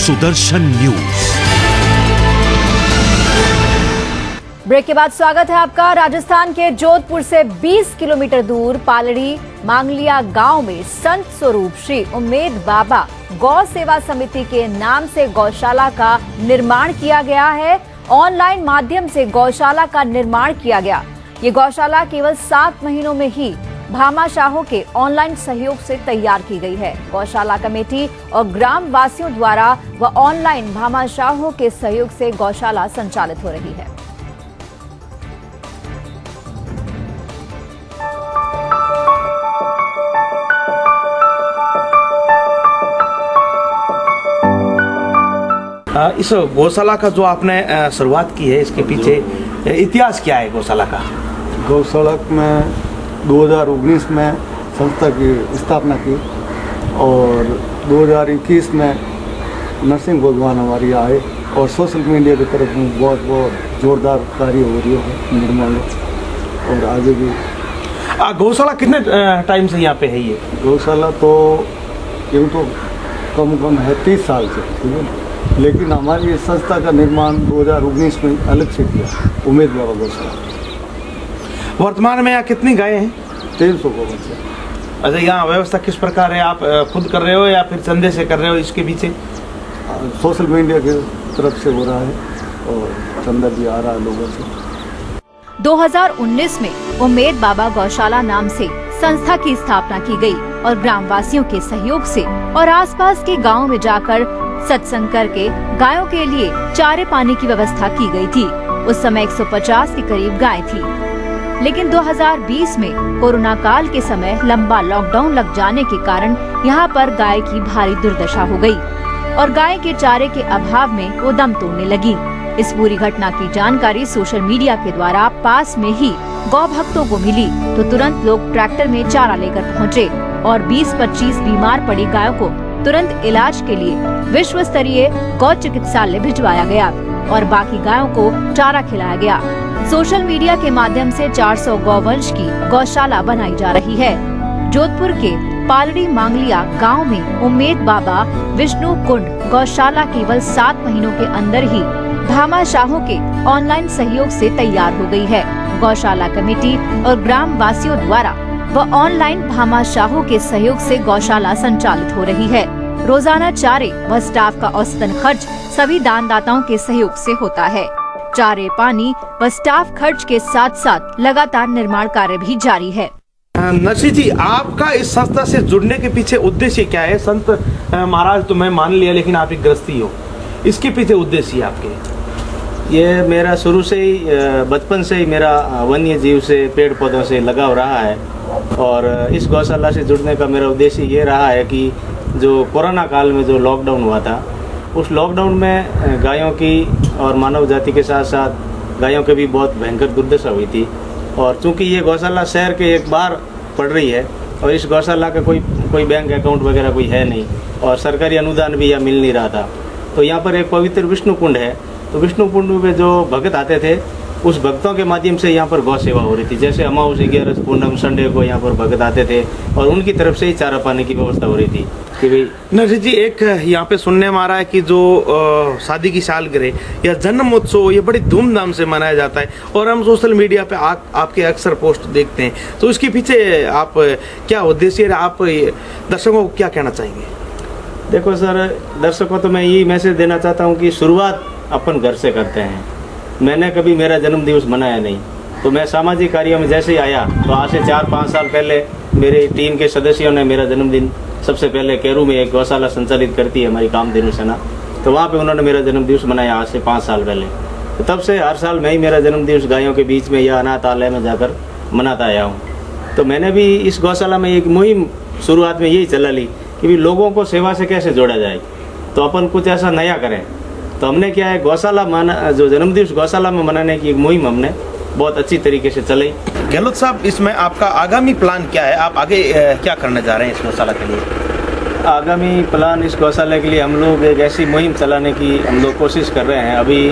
Sudarshan news. Break के बाद स्वागत है आपका। राजस्थान के जोधपुर से 20 किलोमीटर दूर पालड़ी मांगलिया गांव में संत स्वरूप श्री उम्मेद बाबा गौ सेवा समिति के नाम से गौशाला का निर्माण किया गया है। ऑनलाइन माध्यम से गौशाला का निर्माण किया गया। ये गौशाला केवल 7 महीनों में ही भामाशाहों के ऑनलाइन सहयोग से तैयार की गई है। गौशाला कमेटी और ग्राम वासियों द्वारा व ऑनलाइन भामाशाहों के सहयोग से गौशाला संचालित हो रही है। इस गौशाला का जो आपने शुरुआत की है, इसके पीछे इतिहास क्या है गौशाला का? गौशाला में 2019 में संस्था की स्थापना की और 2021 में नरसिंह भगवान हमारी आए और सोशल मीडिया की तरफ में बहुत जोरदार कार्य हो रही है निर्माण और आगे भी। गौशाला कितने टाइम से यहाँ पे है? ये गौशाला तो यूँ तो कम है 30 साल से, ठीक है, लेकिन हमारी इस संस्था का निर्माण 2019 में अलग से किया, उम्मेद बाबा गौशाला। वर्तमान में यहाँ कितनी गायें हैं? 300 गौ बच्चे। अच्छा, यहाँ व्यवस्था किस प्रकार है? आप खुद कर रहे हो या फिर चंदे से कर रहे हो? इसके पीछे सोशल मीडिया की तरफ से हो रहा है और चंदा भी आ रहा है लोगों से। 2019 में उम्मेद बाबा गौशाला नाम से संस्था की स्थापना की गई और ग्रामवासियों के सहयोग से और आसपास के गांव में जाकर सत्संग करके गायों के लिए चारे पानी की व्यवस्था की गई थी। उस समय 150 के करीब गाय थी, लेकिन 2020 में कोरोना काल के समय लंबा लॉकडाउन लग जाने के कारण यहाँ पर गाय की भारी दुर्दशा हो गई और गाय के चारे के अभाव में वो दम तोड़ने लगी। इस पूरी घटना की जानकारी सोशल मीडिया के द्वारा पास में ही गौ भक्तों को मिली तो तुरंत लोग ट्रैक्टर में चारा लेकर पहुँचे और 20-25 बीमार पड़ी गायों को तुरंत इलाज के लिए विश्व स्तरीय गौ चिकित्सालय भिजवाया गया और बाकी गायों को चारा खिलाया गया। सोशल मीडिया के माध्यम से 400 गौवंश की गौशाला बनाई जा रही है। जोधपुर के पालड़ी मांगलिया गांव में उम्मेद बाबा विष्णु कुंड गौशाला केवल 7 महीनों के अंदर ही भामाशाहों के ऑनलाइन सहयोग से तैयार हो गई है। गौशाला कमेटी और ग्राम वासियों द्वारा व ऑनलाइन भामाशाहों के सहयोग से गौशाला संचालित हो रही है। रोजाना चारे व स्टाफ का औसतन खर्च सभी दानदाताओं के सहयोग से होता है। चारे, पानी व स्टाफ खर्च के साथ साथ लगातार निर्माण कार्य भी जारी है। नरसिंह जी, आपका इस संस्था से जुड़ने के पीछे उद्देश्य क्या है? संत महाराज तो मैं मान लिया, लेकिन आप एक गृहस्थी हो, इसके पीछे उद्देश्य आपके? ये मेरा शुरू से ही बचपन से ही मेरा वन्य जीव से पेड़ पौधों से लगाव रहा है और इस गौशाला से जुड़ने का मेरा उद्देश्य ये रहा है कि जो कोरोना काल में जो लॉकडाउन हुआ था, उस लॉकडाउन में गायों की और मानव जाति के साथ साथ गायों की भी बहुत भयंकर दुर्दशा हुई थी और चूंकि ये गौशाला शहर के एक बाहर पड़ रही है और इस गौशाला का कोई बैंक अकाउंट वगैरह कोई है नहीं और सरकारी अनुदान भी यहाँ मिल नहीं रहा था, तो यहाँ पर एक पवित्र विष्णु कुंड है। तो विष्णु कुंड में जो भक्त आते थे, उस भक्तों के माध्यम से यहाँ पर गौ सेवा हो रही थी। जैसे अमावस, 11 पूर्णम, संडे को यहाँ पर भक्त आते थे और उनकी तरफ से ही चारा पानी की व्यवस्था हो रही थी कि भाई। नरसिंह जी, एक यहाँ पे सुनने में आ रहा है कि जो शादी की सालगिरह या जन्मोत्सव ये बड़ी धूमधाम से मनाया जाता है और हम सोशल मीडिया पे आपके अक्सर पोस्ट देखते हैं, तो इसके पीछे आप क्या उद्देश्य है? आप दर्शकों को क्या कहना चाहेंगे? देखो सर, दर्शकों को तो मैं यही मैसेज देना चाहता हूँ कि शुरुआत अपन घर से करते हैं। मैंने कभी मेरा जन्म दिवस मनाया नहीं, तो मैं सामाजिक कार्यों में जैसे ही आया तो आज से 4-5 साल पहले मेरी टीम के सदस्यों ने मेरा जन्मदिन सबसे पहले केरू में एक गौशाला संचालित करती है हमारी कामधेनु सेना, तो वहाँ पे उन्होंने मेरा जन्म दिवस मनाया आज से 5 साल पहले। तो तब से हर साल मैं ही मेरा जन्म दिवस गायों के बीच में या अनाथालय में जाकर मनाता आया हूँ। तो मैंने भी इस गौशाला में एक मुहिम शुरुआत में यही चला ली कि भी लोगों को सेवा से कैसे जोड़ा जाए, तो अपन कुछ ऐसा नया करें। तो हमने क्या है, गौशाला जो जन्मदिवस गौशाला में मनाने की एक मुहिम हमने बहुत अच्छी तरीके से चलाई। गहलोत साहब, इसमें आपका आगामी प्लान क्या है? आप आगे क्या करने जा रहे हैं इस गौशाला के लिए? आगामी प्लान इस गौशाला के लिए हम लोग एक ऐसी मुहिम चलाने की हम लोग कोशिश कर रहे हैं। अभी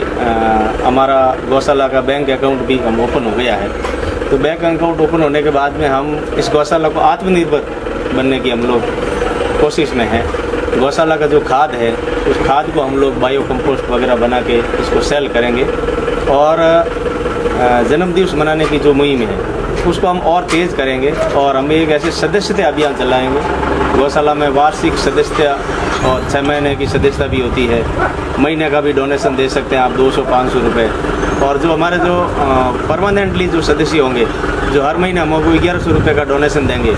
हमारा गौशाला का बैंक अकाउंट भी हम ओपन हो गया है, तो बैंक अकाउंट ओपन होने के बाद में हम इस गौशाला को आत्मनिर्भर बनने की हम लोग कोशिश में हैं गौशाला का जो खाद है उस खाद को हम लोग बायो कंपोस्ट वगैरह बना के इसको सेल करेंगे और जन्मदिवस मनाने की जो मुहिम है उसको हम और तेज़ करेंगे और हम एक ऐसे सदस्यता अभियान चलाएंगे। गौशाला में वार्षिक सदस्यता और 6 महीने की सदस्यता भी होती है, महीने का भी डोनेशन दे सकते हैं आप 200-500 रुपये। और जो हमारे जो परमानेंटली जो सदस्य होंगे जो हर महीने हम आपको 1100 रुपये का डोनेशन देंगे।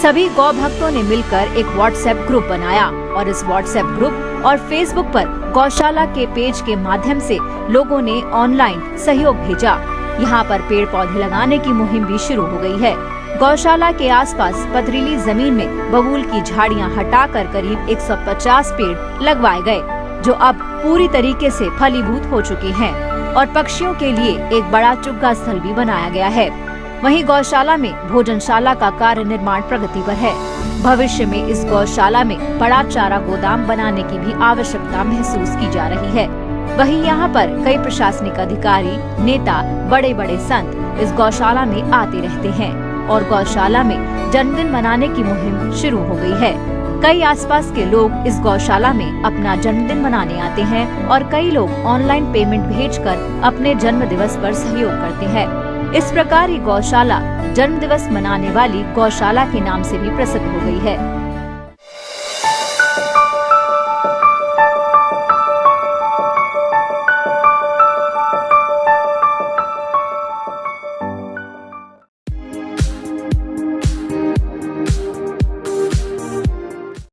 सभी गौ भक्तों ने मिलकर एक व्हाट्सएप ग्रुप बनाया और इस व्हाट्सएप ग्रुप और फेसबुक पर गौशाला के पेज के माध्यम से लोगों ने ऑनलाइन सहयोग भेजा। यहाँ पर पेड़ पौधे लगाने की मुहिम भी शुरू हो गई है। गौशाला के आसपास पथरीली जमीन में बबूल की झाड़ियाँ हटाकर करीब 150 पेड़ लगवाए गए, जो अब पूरी तरीके से फलीभूत हो चुके हैं और पक्षियों के लिए एक बड़ा चुग्गा स्थल भी बनाया गया है। वहीं गौशाला में भोजनशाला का कार्य निर्माण प्रगति पर है। भविष्य में इस गौशाला में बड़ा चारा गोदाम बनाने की भी आवश्यकता महसूस की जा रही है। वहीं यहाँ पर कई प्रशासनिक अधिकारी, नेता, बड़े बड़े संत इस गौशाला में आते रहते हैं और गौशाला में जन्मदिन मनाने की मुहिम शुरू हो गई है। कई आसपास के लोग इस गौशाला में अपना जन्मदिन मनाने आते हैं और कई लोग ऑनलाइन पेमेंट भेजकर अपने जन्म दिवस पर सहयोग करते हैं। इस प्रकार ये गौशाला जन्म दिवस मनाने वाली गौशाला के नाम से भी प्रसिद्ध हो गई है।